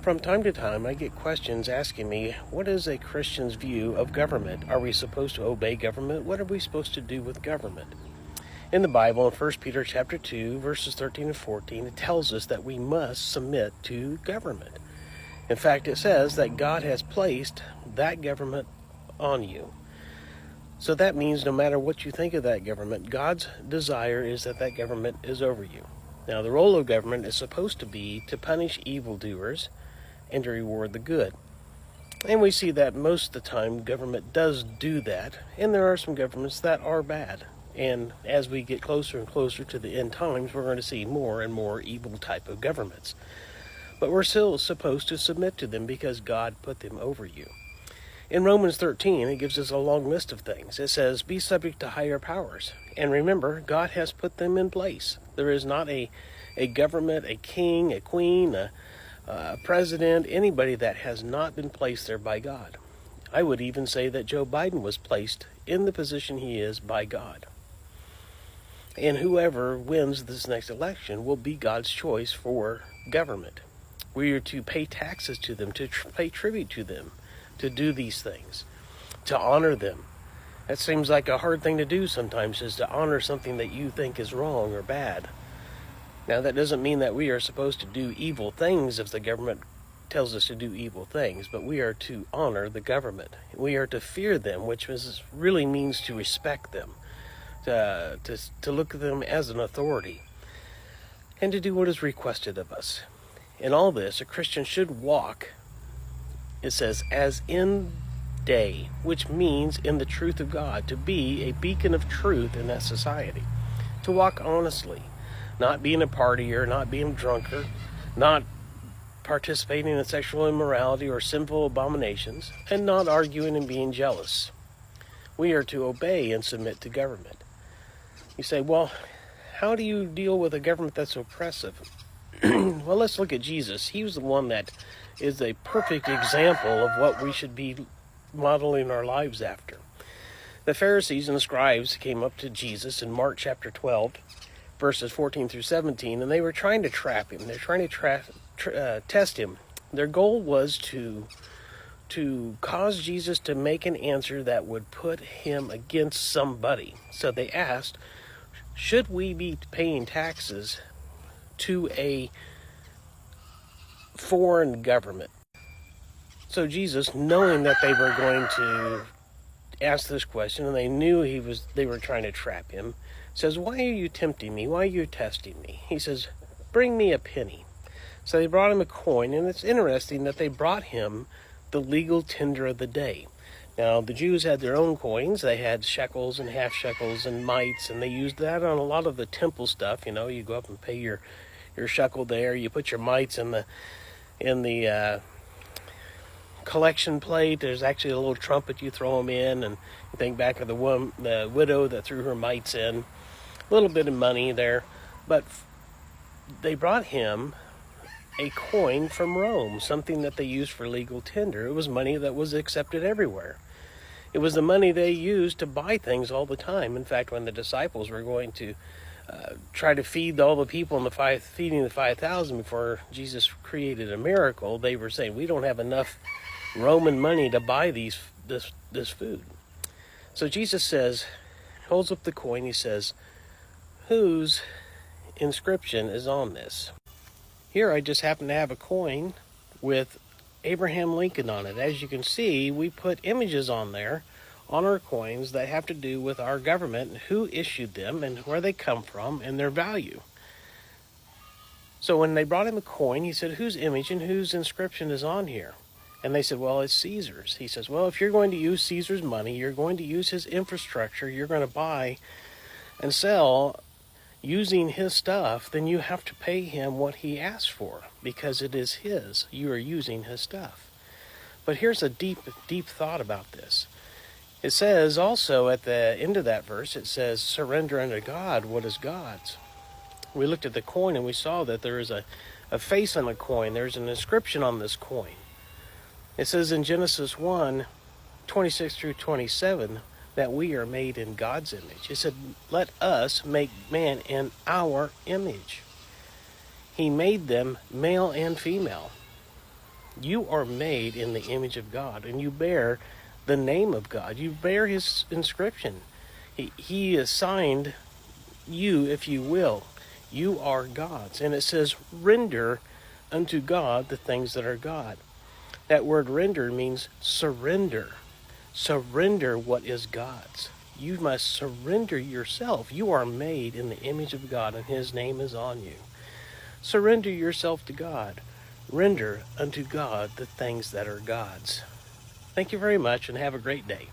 From time to time, I get questions asking me, what is a Christian's view of government? Are we supposed to obey government? What are we supposed to do with government? In the Bible, in 1 Peter chapter 2, verses 13 and 14, it tells us that we must submit to government. In fact, it says that God has placed that government on you. So that means no matter what you think of that government, God's desire is that that government is over you. Now, the role of government is supposed to be to punish evildoers and to reward the good. And we see that most of the time government does do that, and there are some governments that are bad. And as we get closer and closer to the end times, we're going to see more and more evil type of governments. But we're still supposed to submit to them because God put them over you. In Romans 13, it gives us a long list of things. It says, be subject to higher powers. And remember, God has put them in place. There is not a government, a king, a queen, a president, anybody that has not been placed there by God. I would even say that Joe Biden was placed in the position he is by God. And whoever wins this next election will be God's choice for government. We are to pay taxes to them, to pay tribute to them, to do these things, to honor them. That seems like a hard thing to do sometimes, is to honor something that you think is wrong or bad. Now, that doesn't mean that we are supposed to do evil things if the government tells us to do evil things, but we are to honor the government. We are to fear them, which really means to respect them, to look at them as an authority, and to do what is requested of us. In all this, a Christian should walk, it says, as in day, which means in the truth of God, to be a beacon of truth in that society, to walk honestly, not being a partier, not being a drunkard, not participating in sexual immorality or sinful abominations, and not arguing and being jealous. We are to obey and submit to government. You say, well, how do you deal with a government that's oppressive? Well, let's look at Jesus. He was the one that is a perfect example of what we should be modeling our lives after. The Pharisees and the scribes came up to Jesus in Mark chapter 12, verses 14 through 17, and they were trying to trap him. They're trying to test him. Their goal was to cause Jesus to make an answer that would put him against somebody. So they asked, should we be paying taxes to a foreign government? So Jesus, knowing that they were going to ask this question, and they knew they were trying to trap him, says, why are you tempting me? Why are you testing me? He says, bring me a penny. So they brought him a coin, and it's interesting that they brought him the legal tender of the day. Now, the Jews had their own coins. They had shekels and half shekels and mites, and they used that on a lot of the temple stuff. You know, you go up and pay your shekel there. You put your mites in the collection plate. There's actually a little trumpet you throw them in, and you think back of the widow that threw her mites in. A little bit of money there, but they brought him a coin from Rome, something that they used for legal tender. It was money that was accepted everywhere. It was the money they used to buy things all the time. In fact, when the disciples were going to try to feed all the people in feeding the 5,000 before Jesus created a miracle, they were saying, we don't have enough Roman money to buy this food. So Jesus says, holds up the coin, he says, whose inscription is on this? Here I just happen to have a coin with Abraham Lincoln on it. As you can see, we put images on there on our coins that have to do with our government and who issued them and where they come from and their value. So when they brought him a coin, he said, whose image and whose inscription is on here? And they said, well, it's Caesar's. He says, well, if you're going to use Caesar's money, you're going to use his infrastructure, you're going to buy and sell using his stuff, then you have to pay him what he asked for because it is his. You are using his stuff. But here's a deep thought about this. It says also at the end of that verse, it says, surrender unto God what is God's. We looked at the coin and we saw that there is a face on the coin. There's an inscription on this coin. It says in Genesis 1, 26 through 27, that we are made in God's image. It said, let us make man in our image. He made them male and female. You are made in the image of God, and you bear the name of God. You bear his inscription. He assigned you, if you will. You are God's. And it says, render unto God the things that are God. That word render means surrender. Surrender what is God's. You must surrender yourself. You are made in the image of God, and his name is on you. Surrender yourself to God. Render unto God the things that are God's. Thank you very much, and have a great day.